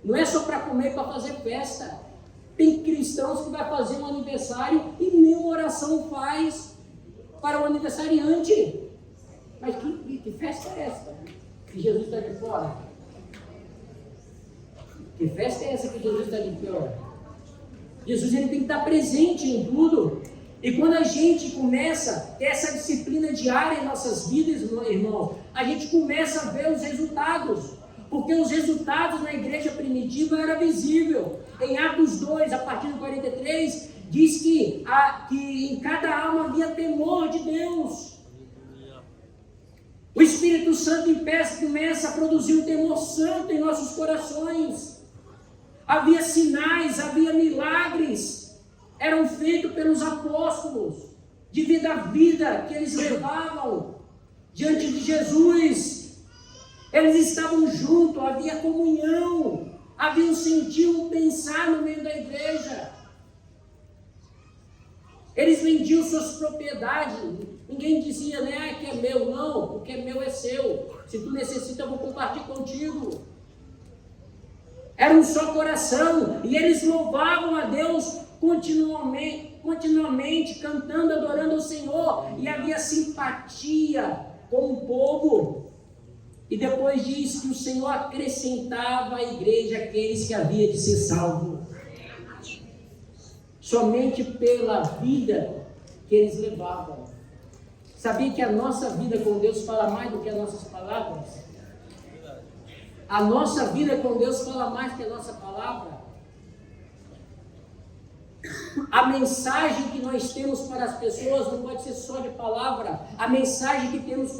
Não é só para comer, para fazer festa. Tem cristãos que vai fazer um aniversário e nenhuma oração faz para o aniversariante. Mas que festa é essa? Que Jesus está de fora? Que festa é essa que Jesus está de fora? Jesus ele tem que estar presente em tudo. E quando a gente começa a ter essa disciplina diária em nossas vidas, irmão, a gente começa a ver os resultados. Porque os resultados na igreja primitiva era visível. Em Atos 2, a partir do 43, diz que em cada alma havia temor de Deus. O Espírito Santo começa a produzir um temor santo em nossos corações. Havia sinais, havia milagres, eram feitos pelos apóstolos, devido à vida que eles levavam diante de Jesus. Eles estavam juntos, havia comunhão, havia um sentir, um pensar no meio da igreja. Eles vendiam suas propriedades, ninguém dizia, né, que é meu, não, o que é meu é seu. Se tu necessita, eu vou compartilhar contigo. Era um só coração, e eles louvavam a Deus continuamente, cantando, adorando ao Senhor, e havia simpatia com o povo. E depois diz que o Senhor acrescentava à igreja aqueles que havia de ser salvos. Somente pela vida que eles levavam. Sabia que a nossa vida com Deus fala mais do que as nossas palavras? A nossa vida com Deus fala mais que a nossa palavra. A mensagem que nós temos para as pessoas não pode ser só de palavra. A mensagem que temos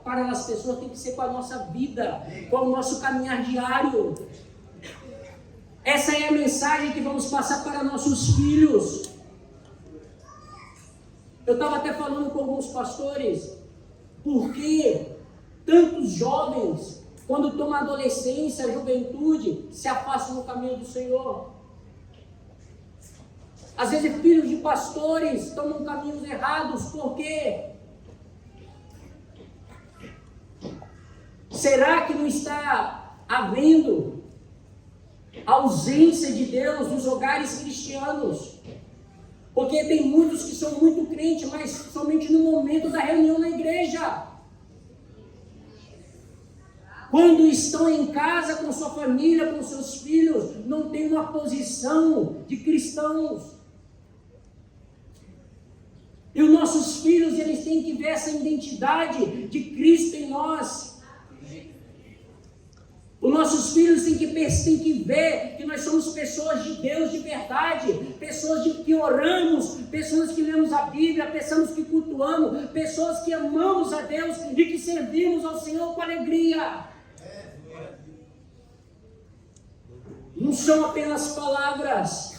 para as pessoas tem que ser com a nossa vida, com o nosso caminhar diário. Essa é a mensagem que vamos passar para nossos filhos. Eu estava até falando com alguns pastores, porque tantos jovens, quando tomam a adolescência, a juventude, se afastam do caminho do Senhor. Às vezes filhos de pastores tomam caminhos errados, por quê? Será que não está havendo ausência de Deus nos hogares cristianos? Porque tem muitos que são muito crentes, mas somente no momento da reunião na igreja. Quando estão em casa com sua família, com seus filhos, não tem uma posição de cristãos. E os nossos filhos, eles têm que ver essa identidade de Cristo em nós. Os nossos filhos têm que ver que nós somos pessoas de Deus de verdade, pessoas que oramos, pessoas que lemos a Bíblia, pessoas que cultuamos, pessoas que amamos a Deus e que servimos ao Senhor com alegria. Não são apenas palavras.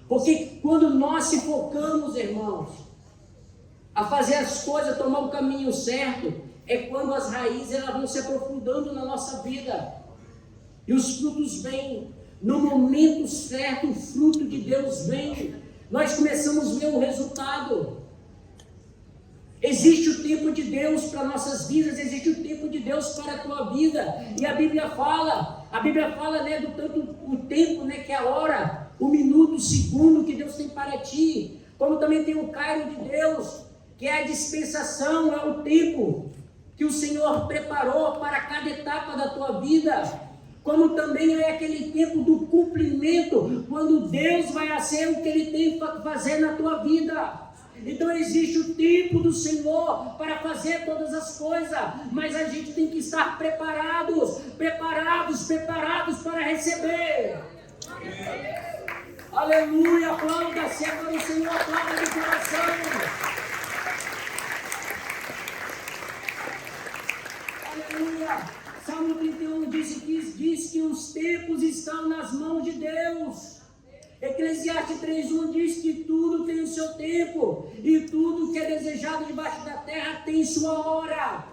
Porque quando nós se focamos, irmãos, a fazer as coisas, tomar o caminho certo, é quando as raízes elas vão se aprofundando na nossa vida. E os frutos vêm. No momento certo, o fruto de Deus vem. Nós começamos a ver o resultado. Existe o tempo de Deus para nossas vidas, existe o tempo de Deus para a tua vida. E a Bíblia fala, né, do tanto o tempo, né, que é a hora, o minuto, o segundo que Deus tem para ti. Como também tem o cairo de Deus, que é a dispensação, é o tempo que o Senhor preparou para cada etapa da tua vida. Como também é aquele tempo do cumprimento, quando Deus vai fazer o que Ele tem para fazer na tua vida. Então existe o tempo do Senhor para fazer todas as coisas, mas a gente tem que estar preparados para receber. Aleluia, aplauda, serva do Senhor, aplauda de coração. Aleluia. Salmo 31 diz que os tempos estão nas mãos de Deus. Eclesiastes 3:1 diz que tudo tem o seu tempo, e tudo que é desejado debaixo da terra tem sua hora.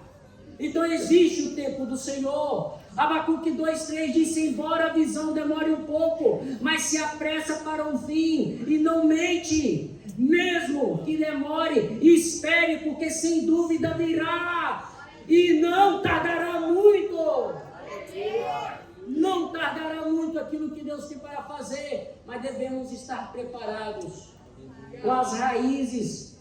Então existe o tempo do Senhor. Abacuque 2:3 diz: embora a visão demore um pouco, mas se apressa para o fim, e não mente, mesmo que demore, espere, porque sem dúvida virá, e não tardará muito. Não tardará muito aquilo que Deus tem para fazer, mas devemos estar preparados, com as raízes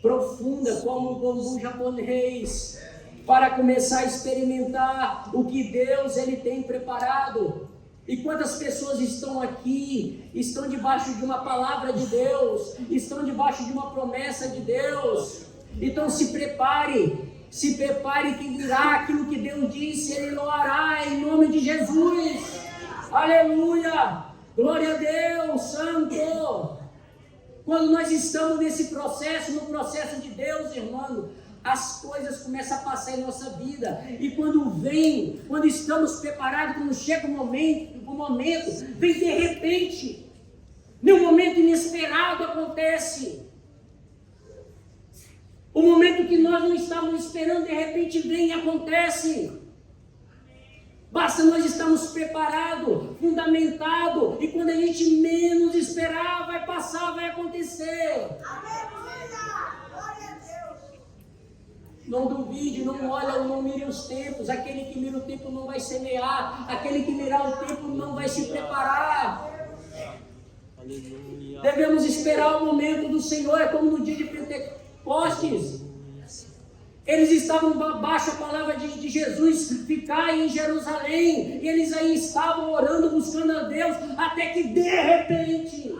profundas, como o bambu japonês, para começar a experimentar o que Deus ele tem preparado. E quantas pessoas estão aqui, estão debaixo de uma palavra de Deus, estão debaixo de uma promessa de Deus. Então se prepare que virá aquilo que Deus disse, Ele loará em nome de Jesus. Aleluia, glória a Deus, santo. Quando nós estamos nesse processo, no processo de Deus, irmão, as coisas começam a passar em nossa vida, e quando estamos preparados, quando chega o momento, vem de repente, num momento inesperado acontece. O momento que nós não estávamos esperando, de repente vem e acontece. Basta nós estarmos preparados, fundamentados, e quando a gente menos esperar, vai passar, vai acontecer. Não duvide, não olha, não mire os tempos. Aquele que mira o tempo não vai semear. Aquele que mirar o tempo vai se preparar. Devemos esperar o momento do Senhor, é como no dia de Pentecostes. Eles estavam abaixo a palavra de Jesus, ficar em Jerusalém, e eles aí estavam orando, buscando a Deus, até que de repente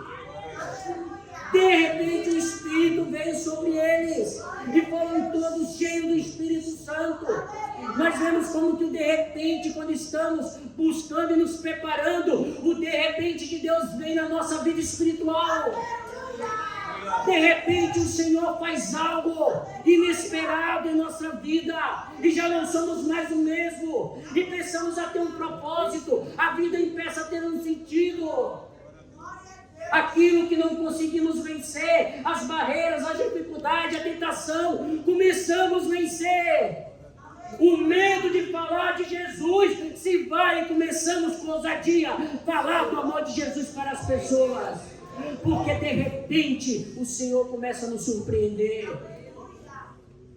o Espírito veio sobre eles, e foram todos cheios do Espírito Santo. Nós vemos como que o de repente, quando estamos buscando e nos preparando, o de repente de Deus vem na nossa vida espiritual. De repente o Senhor faz algo inesperado em nossa vida, e já não somos mais o mesmo, e pensamos a ter um propósito, a vida começa a ter um sentido. Aquilo que não conseguimos vencer, as barreiras, a dificuldade, a tentação, começamos a vencer. O medo de falar de Jesus se vai, e começamos com ousadia falar do amor de Jesus para as pessoas. Porque de repente o Senhor começa a nos surpreender.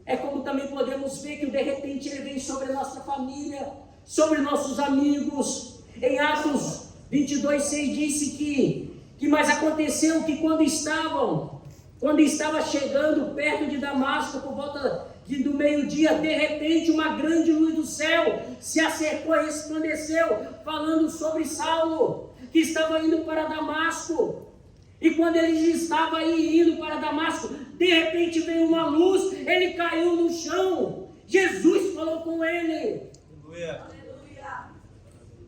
É como também podemos ver que o de repente ele vem sobre a nossa família, sobre nossos amigos. Em Atos 22:6 disse que mais aconteceu que quando estava chegando perto de Damasco, por volta do meio-dia, de repente uma grande luz do céu se acercou e resplandeceu, falando sobre Saulo, que estava indo para Damasco. E quando ele estava aí indo para Damasco, de repente veio uma luz, ele caiu no chão, Jesus falou com ele. Aleluia.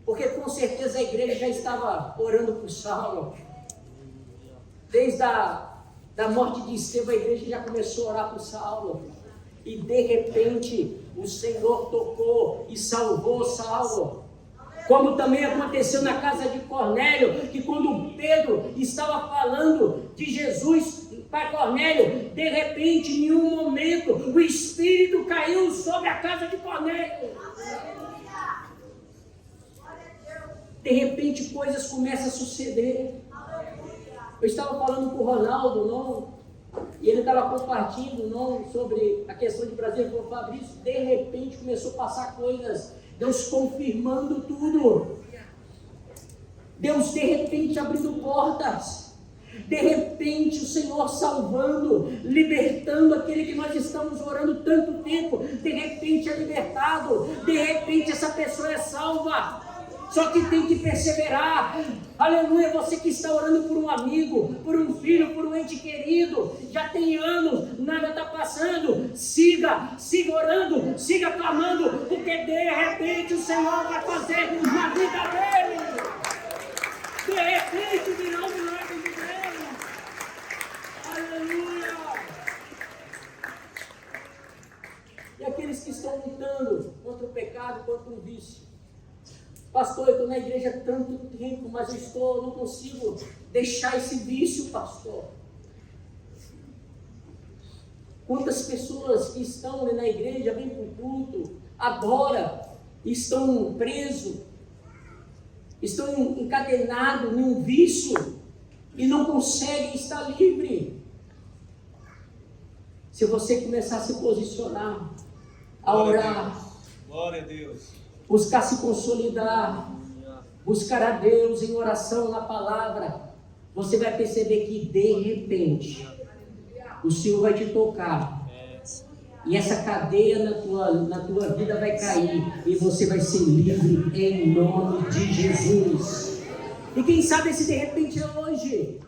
Porque com certeza a igreja já estava orando por Saulo. Desde a morte de Estevão, a igreja já começou a orar por Saulo. E de repente o Senhor tocou e salvou Saulo. Como também aconteceu na casa de Cornélio, que quando Pedro estava falando de Jesus para Cornélio, de repente, em um momento, o Espírito caiu sobre a casa de Cornélio. De repente, coisas começam a suceder. Eu estava falando com o Ronaldo, não, e ele estava compartilhando não, sobre a questão de Brasil. Ele falou: Fabrício, de repente começou a passar coisas, Deus confirmando tudo, Deus de repente abrindo portas, de repente o Senhor salvando, libertando aquele que nós estamos orando tanto tempo, de repente é libertado, de repente essa pessoa é salva. Só que tem que perseverar. Aleluia, você que está orando por um amigo, por um filho, por um ente querido, já tem anos, nada está passando, siga orando, siga clamando, porque de repente o Senhor vai fazer na vida dele. De repente virá um milagre de Deus. Aleluia. E aqueles que estão lutando contra o pecado, contra o vício: pastor, eu estou na igreja há tanto tempo, mas eu não consigo deixar esse vício, pastor. Quantas pessoas que estão na igreja, vêm para o culto, adoram, estão presos, estão encadenados num vício e não conseguem estar livre. Se você começar a se posicionar, a orar, glória a Deus, buscar se consolidar, buscar a Deus em oração, na palavra, você vai perceber que de repente o Senhor vai te tocar, e essa cadeia na tua vida vai cair, e você vai ser livre em nome de Jesus. E quem sabe esse de repente é hoje?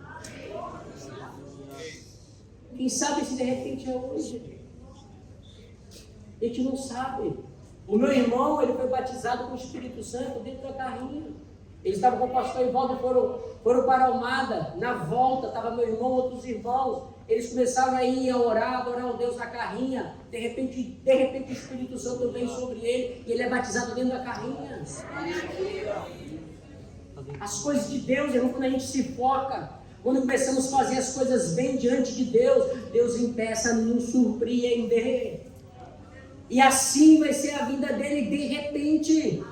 Quem sabe esse de repente é hoje? A gente não sabe. O meu irmão, ele foi batizado com o Espírito Santo dentro da carrinha. Eles estavam com o pastor em volta e foram para a Almada. Na volta, estava meu irmão, outros irmãos. Eles começaram a ir a orar, adorar a Deus na carrinha. De repente o Espírito Santo vem sobre ele e ele é batizado dentro da carrinha. As coisas de Deus, irmão, quando a gente se foca, quando começamos a fazer as coisas bem diante de Deus, Deus começa a nos surpreender. E assim vai ser a vida dele de repente.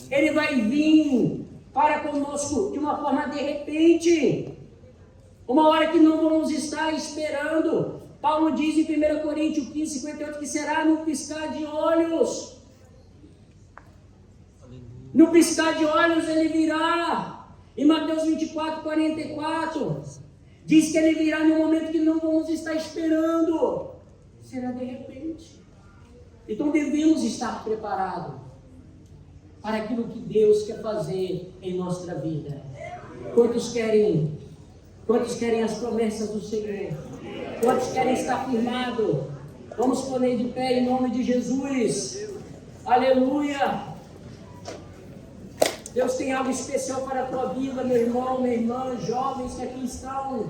Ele vai vir para conosco de uma forma de repente. Uma hora que não vamos estar esperando. Paulo diz em 1 Coríntios 15:58 que será no piscar de olhos. No piscar de olhos Ele virá. Em Mateus 24, 44, diz que Ele virá no momento que não vamos estar esperando. Será de repente. Então devemos estar preparados para aquilo que Deus quer fazer em nossa vida. Quantos querem as promessas do Senhor? Quantos querem estar firmados? Vamos poner de pé em nome de Jesus. Aleluia! Deus tem algo especial para a tua vida, meu irmão, minha irmã, jovens que aqui estão.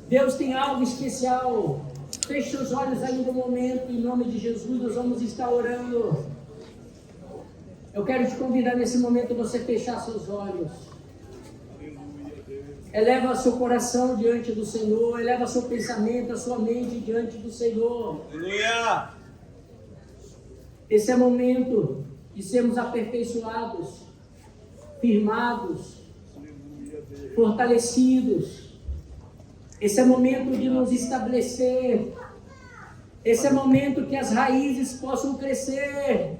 Deus tem algo especial. Feche os olhos ainda um momento, em nome de Jesus, nós vamos estar orando. Eu quero te convidar nesse momento a você fechar seus olhos. Eleva seu coração diante do Senhor, eleva seu pensamento, a sua mente diante do Senhor. Aleluia! Esse é o momento de sermos aperfeiçoados, firmados, fortalecidos. Esse é o momento de nos estabelecer. Esse é o momento que as raízes possam crescer.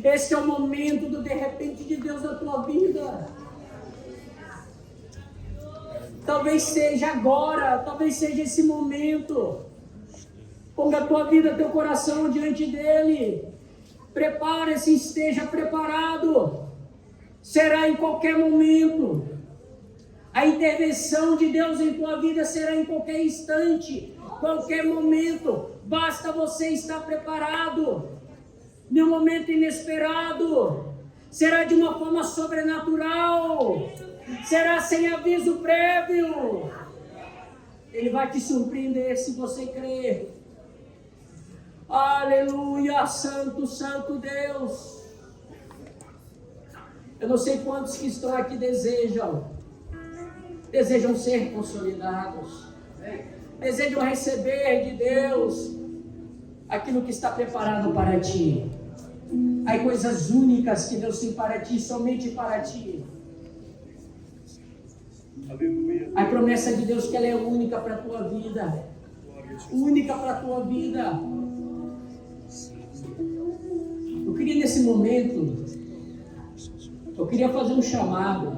Esse é o momento do de repente de Deus na tua vida. Talvez seja agora, talvez seja esse momento. Ponga a tua vida, teu coração diante dele. Prepare-se, esteja preparado. Será em qualquer momento. A intervenção de Deus em tua vida será em qualquer instante, qualquer momento. Basta você estar preparado. Num momento inesperado. Será de uma forma sobrenatural. Será sem aviso prévio. Ele vai te surpreender se você crer. Aleluia, santo, santo Deus. Eu não sei quantos que estão aqui desejam ser consolidados, desejam receber de Deus aquilo que está preparado para ti. Há coisas únicas que Deus tem para ti, somente para ti. A promessa de Deus que ela é única para a tua vida, única para a tua vida. Eu queria nesse momento, eu queria fazer um chamado.